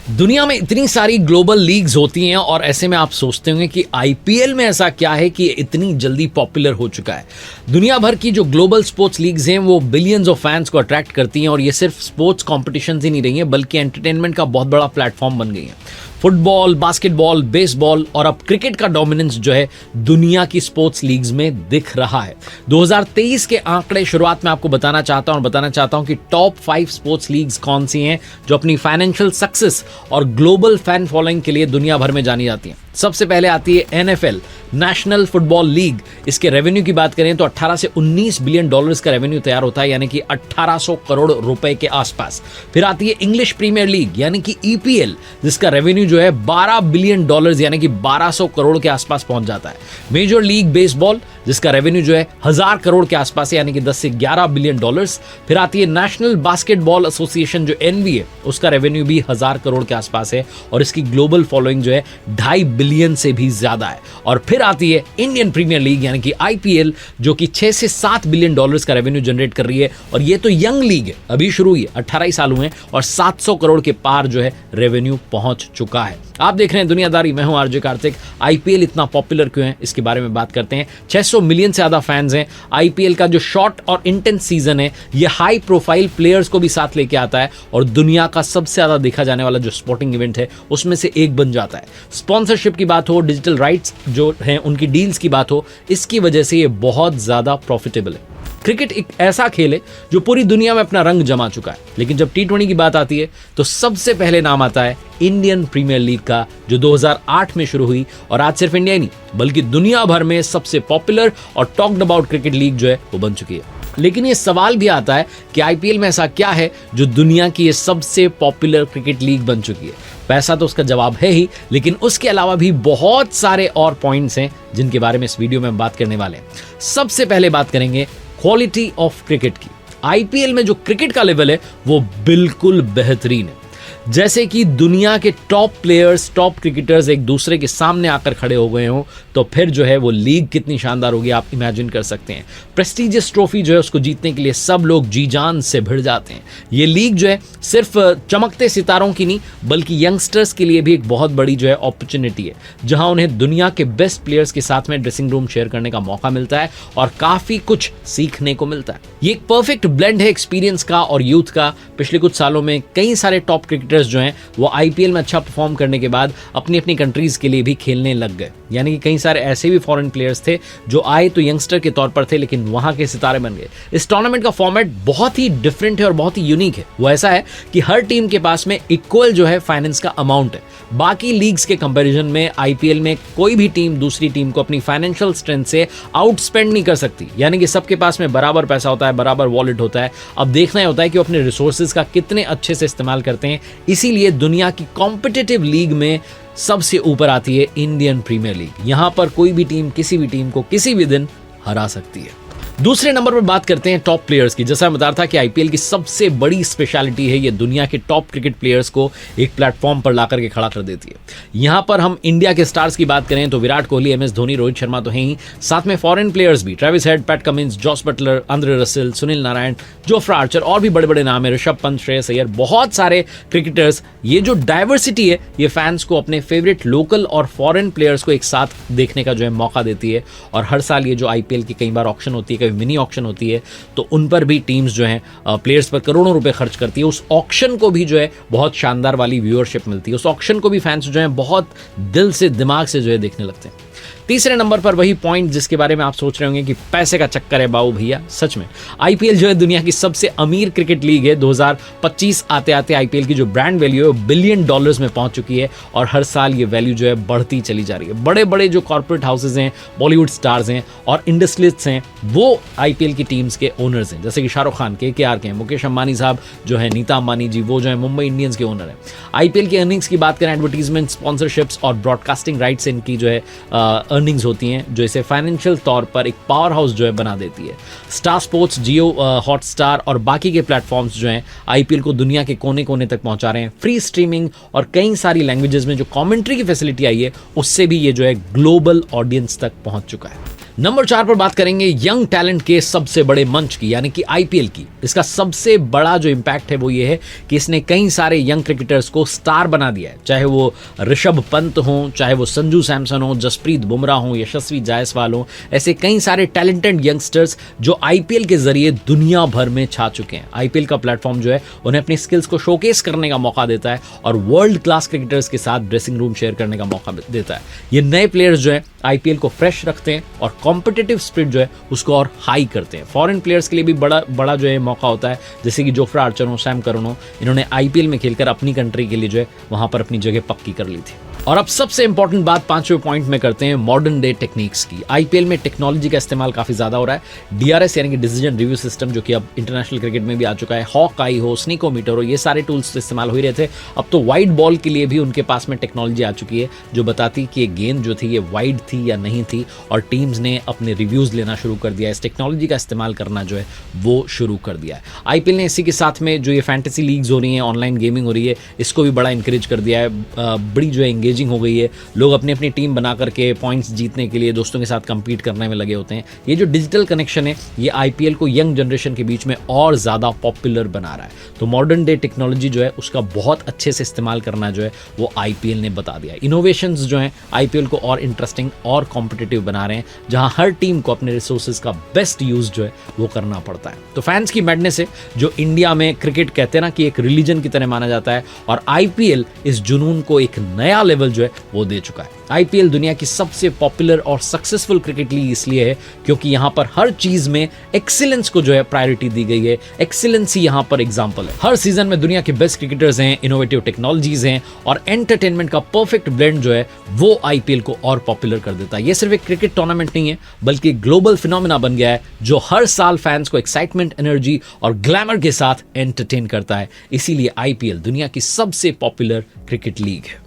दुनिया में इतनी सारी ग्लोबल लीग्स होती हैं और ऐसे में आप सोचते होंगे कि आईपीएल में ऐसा क्या है कि ये इतनी जल्दी पॉपुलर हो चुका है। दुनिया भर की जो ग्लोबल स्पोर्ट्स लीग्स हैं वो बिलियंस ऑफ फैंस को अट्रैक्ट करती हैं और ये सिर्फ स्पोर्ट्स कॉम्पिटिशन ही नहीं रही हैं बल्कि एंटरटेनमेंट का बहुत बड़ा प्लेटफॉर्म बन गई हैं। फुटबॉल, बास्केटबॉल, बेसबॉल और अब क्रिकेट का डोमिनेंस जो है दुनिया की स्पोर्ट्स लीग्स में दिख रहा है। 2023 के आंकड़े शुरुआत में आपको बताना चाहता हूं कि टॉप 5 स्पोर्ट्स लीग्स कौन सी हैं जो अपनी फाइनेंशियल सक्सेस और ग्लोबल फैन फॉलोइंग के लिए दुनिया भर में जानी जाती हैं। सबसे पहले आती है एनएफएल, नेशनल फुटबॉल लीग। इसके रेवेन्यू की बात करें तो 18 से 19 बिलियन डॉलर्स का रेवेन्यू तैयार होता है, यानी कि 1800 करोड़ रुपए के आसपास। फिर आती है इंग्लिश प्रीमियर लीग यानी कि ईपीएल, जिसका रेवेन्यू जो है 12 बिलियन डॉलर्स यानी कि 1200 करोड़ के आसपास पहुंच जाता है। मेजर लीग बेसबॉल, जिसका रेवेन्यू जो है 1000 करोड़ के आसपास है, यानी कि 10 से 11 बिलियन डॉलर्स। फिर आती है नेशनल बास्केटबॉल एसोसिएशन जो एनबीए, उसका रेवेन्यू भी 1000 करोड़ के आसपास है और इसकी ग्लोबल फॉलोइंग जो है 2.5 बिलियन से भी ज्यादा है। और फिर आती है इंडियन प्रीमियर लीग यानी कि आईपीएल, जो कि 6 से 7 बिलियन डॉलर्स का रेवेन्यू जनरेट कर रही है और ये तो यंग लीग है, अभी शुरू हुई है, 18 ही साल हुए हैं और 700 करोड़ के पार जो है रेवेन्यू पहुंच चुका है। आप देख रहे हैं दुनियादारी, मैं हूं आरजे कार्तिक। आईपीएल इतना पॉपुलर क्यों है इसके बारे में बात करते हैं। 600 मिलियन से ज्यादा फैंस हैं। आईपीएल का जो शॉर्ट और इंटेंस सीजन है ये हाई प्रोफाइल प्लेयर्स को भी साथ लेके आता है और दुनिया का सबसे ज्यादा देखा जाने वाला जो स्पोर्टिंग इवेंट है उसमें से एक बन जाता है। स्पॉन्सरशिप की बात हो, डिजिटल राइट्स जो हैं उनकी डील्स की बात हो, इसकी वजह से ये बहुत ज्यादा प्रॉफिटेबल है। क्रिकेट एक ऐसा खेल है जो पूरी दुनिया में अपना रंग जमा चुका है, लेकिन जब टी20 की बात आती है तो सबसे पहले नाम आता है इंडियन प्रीमियर लीग का, जो 2008 में शुरू हुई और आज सिर्फ इंडिया ही नहीं बल्कि दुनिया भर में सबसे पॉपुलर और टॉक्ड अबाउट क्रिकेट लीग जो है वो बन चुकी है। लेकिन ये सवाल भी आता है कि आईपीएल में ऐसा क्या है जो दुनिया की ये सबसे पॉपुलर क्रिकेट लीग बन चुकी है। पैसा तो उसका जवाब है ही, लेकिन उसके अलावा भी बहुत सारे और पॉइंट्स हैं जिनके बारे में इस वीडियो में हम बात करने वाले हैं। सबसे पहले बात करेंगे क्वालिटी ऑफ क्रिकेट की। आईपीएल में जो क्रिकेट का लेवल है वो बिल्कुल बेहतरीन है। जैसे कि दुनिया के टॉप प्लेयर्स, टॉप क्रिकेटर्स एक दूसरे के सामने आकर खड़े हो गए हों तो फिर जो है वो लीग कितनी शानदार होगी आप इमेजिन कर सकते हैं। प्रेस्टीजियस ट्रॉफी जो है उसको जीतने के लिए सब लोग जी जान से भिड़ जाते हैं। ये लीग जो है सिर्फ चमकते सितारों की नहीं बल्कि यंगस्टर्स के लिए भी एक बहुत बड़ी जो है अपॉर्चुनिटी है, जहां उन्हें दुनिया के बेस्ट प्लेयर्स के साथ में ड्रेसिंग रूम शेयर करने का मौका मिलता है और काफी कुछ सीखने को मिलता है। ये एक परफेक्ट ब्लेंड है एक्सपीरियंस का और यूथ का। पिछले कुछ सालों में कई सारे टॉप क्रिकेटर्स जो हैं वो आईपीएल में अच्छा परफॉर्म करने के बाद अपनी अपनी कंट्रीज के लिए भी खेलने लग गए, यानी कि कई सारे ऐसे भी फॉरेन प्लेयर्स थे जो आए तो यंगस्टर के तौर पर थे लेकिन वहां के सितारे बन गए। इस टूर्नामेंट का फॉर्मेट बहुत ही डिफरेंट है और बहुत ही यूनिक है। वो ऐसा है कि हर टीम के पास में इक्वल जो है फाइनेंस का अमाउंट है। बाकी लीग्स के कंपैरिजन में आईपीएल में कोई भी टीम दूसरी टीम को अपनी फाइनेंशियल स्ट्रेंथ से आउटस्पेंड नहीं कर सकती, यानी कि सबके पास में बराबर पैसा होता है, बराबर वॉलेट होता है। अब देखना ही होता है कि वो अपने रिसोर्सेज का कितने अच्छे से इस्तेमाल करते हैं। इसीलिए दुनिया की कॉम्पिटिटिव लीग में सबसे ऊपर आती है इंडियन प्रीमियर लीग। यहां पर कोई भी टीम किसी भी टीम को किसी भी दिन हरा सकती है। दूसरे नंबर पर बात करते हैं टॉप प्लेयर्स की। जैसा मैं बता रहा था कि आईपीएल की सबसे बड़ी स्पेशलिटी है ये दुनिया के टॉप क्रिकेट प्लेयर्स को एक प्लेटफॉर्म पर ला करके खड़ा कर देती है। यहां पर हम इंडिया के स्टार्स की बात करें तो विराट कोहली, एमएस धोनी, रोहित शर्मा तो हैं ही, साथ में फॉरेन प्लेयर्स भी, Travis Head, Pat Cummins, Jos Buttler, Andre Russell, Sunil Narine, Jofra Archer और भी बड़े बड़े नाम है, ऋषभ पंत, श्रेयस अय्यर, बहुत सारे क्रिकेटर्स। ये जो डाइवर्सिटी है ये फैंस को अपने फेवरेट लोकल और फॉरेन प्लेयर्स को एक साथ देखने का जो है मौका देती है। और हर साल ये जो आईपीएल की कई बार ऑक्शन होती है, मिनी ऑक्शन होती है, तो उन पर भी टीम्स जो हैं प्लेयर्स पर करोड़ों रुपए खर्च करती है। उस ऑक्शन को भी जो है बहुत शानदार वाली व्यूअरशिप मिलती है। उस ऑक्शन को भी फैंस जो हैं बहुत दिल से, दिमाग से जो है देखने लगते हैं। तीसरे नंबर पर वही पॉइंट जिसके बारे में आप सोच रहे होंगे कि पैसे का चक्कर है बाबू भैया। सच में आईपीएल जो है दुनिया की सबसे अमीर क्रिकेट लीग है। 2025 आते आते आईपीएल की जो ब्रांड वैल्यू है बिलियन डॉलर्स में पहुंच चुकी है और हर साल ये वैल्यू जो है बढ़ती चली जा रही है। बड़े बड़े जो कॉर्पोरेट हाउसेज हैं, बॉलीवुड स्टार्स हैं और इंडस्ट्रियलिस्ट्स हैं, वो आईपीएल की टीम्स के ओनर्स हैं। जैसे कि शाहरुख खान, केकेआर के हैं, मुकेश अंबानी साहब जो है, नीता अंबानी जी, वो जो है मुंबई इंडियंस के ओनर हैं। आईपीएल की अर्निंग्स की बात करें, एडवर्टीजमेंट, स्पॉन्सरशिप्स और ब्रॉडकास्टिंग राइट्स इनकी जो है अर्निंग्स होती हैं जो इसे फाइनेंशियल तौर पर एक पावर हाउस जो है बना देती है। स्टार स्पोर्ट्स, जियो हॉटस्टार और बाकी के प्लेटफॉर्म्स जो हैं आईपीएल को दुनिया के कोने कोने तक पहुंचा रहे हैं। फ्री स्ट्रीमिंग और कई सारी लैंग्वेजेस में जो कमेंट्री की फैसिलिटी आई है उससे भी ये जो है ग्लोबल ऑडियंस तक पहुंच चुका है। नंबर 4 पर बात करेंगे यंग टैलेंट के सबसे बड़े मंच की, यानी कि आईपीएल की। इसका सबसे बड़ा जो इम्पैक्ट है वो ये है कि इसने कई सारे यंग क्रिकेटर्स को स्टार बना दिया है, चाहे वो ऋषभ पंत हो, चाहे वो संजू सैमसन हो, जसप्रीत बुमराह हो, यशस्वी जायसवाल हो। ऐसे कई सारे टैलेंटेड यंगस्टर्स जो आईपीएल के जरिए दुनिया भर में छा चुके हैं। आईपीएल का प्लेटफॉर्म जो है उन्हें अपनी स्किल्स को शोकेस करने का मौका देता है और वर्ल्ड क्लास क्रिकेटर्स के साथ ड्रेसिंग रूम शेयर करने का मौका देता है। ये नए प्लेयर्स जो है आईपीएल को फ्रेश रखते हैं और कॉम्पिटिटिव स्पिरिट जो है उसको और हाई करते हैं। फॉरेन प्लेयर्स के लिए भी बड़ा जो है मौका होता है, जैसे कि जोफ्रा आर्चर हो, सैम करन हो, इन्होंने आईपीएल में खेलकर अपनी कंट्री के लिए जो है वहां पर अपनी जगह पक्की कर ली थी। और अब सबसे इंपॉर्टेंट बात 5वें पॉइंट में करते हैं मॉडर्न डे टेक्निक्स की। आईपीएल में टेक्नोलॉजी का इस्तेमाल काफी ज्यादा हो रहा है। डीआरएस यानी कि डिसीजन रिव्यू सिस्टम, जो कि अब इंटरनेशनल क्रिकेट में भी आ चुका है, हॉक आई हो, स्नीकोमीटर हो, ये सारे टूल्स इस्तेमाल हो ही रहे थे। अब तो वाइड बॉल के लिए भी उनके पास में टेक्नोलॉजी आ चुकी है जो बताती कि ये गेंद जो थी ये वाइड थी या नहीं थी, और टीम्स ने अपने रिव्यूज लेना शुरू कर दिया है। इस टेक्नोलॉजी का इस्तेमाल करना जो है वो शुरू कर दिया है। आईपीएल ने इसी के साथ में जो ये फैंटेसी लीग्स हो रही हैं, ऑनलाइन गेमिंग हो रही है, इसको भी बड़ा इंकरेज कर दिया है। बड़ी जो है एंगेजिंग हो गई है। लोग अपनी अपनी टीम बना करके पॉइंट्स जीतने के लिए दोस्तों के साथ कंपीट करने में लगे होते हैं। ये जो डिजिटल कनेक्शन है ये आईपीएल को यंग जनरेशन के बीच में और ज़्यादा पॉपुलर बना रहा है। तो मॉडर्न डे टेक्नोलॉजी जो है उसका बहुत अच्छे से इस्तेमाल करना जो है वो आईपीएल ने बता दिया है। इनोवेशंस जो हैं आईपीएल को और इंटरेस्टिंग और कॉम्पिटिटिव बना रहे हैं, जहां हर टीम को अपने रिसोर्सेज का बेस्ट यूज जो है वो करना पड़ता है। तो फैंस की मैडनेस है, जो इंडिया में क्रिकेट कहते हैं ना कि एक रिलीजन की तरह माना जाता है, और आईपीएल इस जुनून को एक नया लेवल जो है वो दे चुका है। आईपीएल दुनिया की सबसे पॉपुलर और सक्सेसफुल क्रिकेट लीग इसलिए है क्योंकि यहां पर हर चीज में एक्सीलेंस को जो है प्रायोरिटी दी गई है। एक्सीलेंस ही यहां पर एग्जांपल है। हर सीजन में दुनिया के बेस्ट क्रिकेटर्स हैं, इनोवेटिव टेक्नोलॉजीज हैं, और एंटरटेनमेंट का परफेक्ट ब्लेंड जो है वो आईपीएल को और पॉपुलर कर देता है। ये सिर्फ एक क्रिकेट टूर्नामेंट नहीं है बल्कि ग्लोबल फिनोमेना बन गया है जो हर साल फैंस को एक्साइटमेंट, एनर्जी और ग्लैमर के साथ एंटरटेन करता है। इसीलिए आईपीएल दुनिया की सबसे पॉपुलर क्रिकेट लीग है।